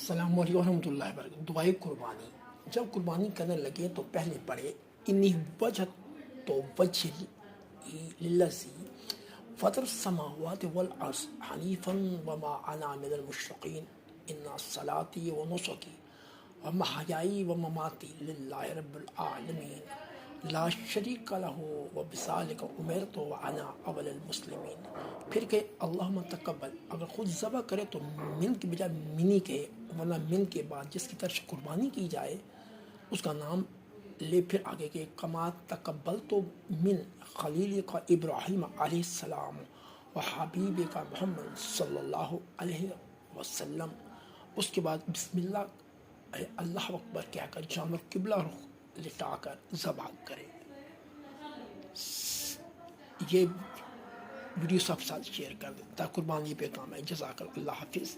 السلام علیکم ورحمۃ اللہ وبرکاتہ۔ دعائے قربانی جب قربانی کرنے لگے تو پہلے پڑھے انی وجہ تو وجہ للذی فطر السماوات والارض حنیفا وما انا من المشرکین ان صلاتی و نسکی ومحیائی ومماتی للہ رب العالمین لا شریک لہ وبذالک امرت وانا اول المسلمین۔ پھر کہ اللہم تقبل، اگر خود ذبح کرے تو من کی بجائے منی کہے، ورنہ من کے بعد جس کی طرف قربانی کی جائے اس کا نام لے، پھر آگے کے کما تقبل تو من خلیل کا ابراہیم علیہ السلام و حبیب کا محمد صلی اللہ علیہ وسلم۔ اس کے بعد بسم اللہ اللہ اکبر کہہ کر جانور قبلہ رخ لٹا کر ذبح کرے۔ یہ ویڈیو سب ساتھ شیئر کر دیں تاکہ قربانی پہ کام ہے۔ جزاک اللہ، حافظ۔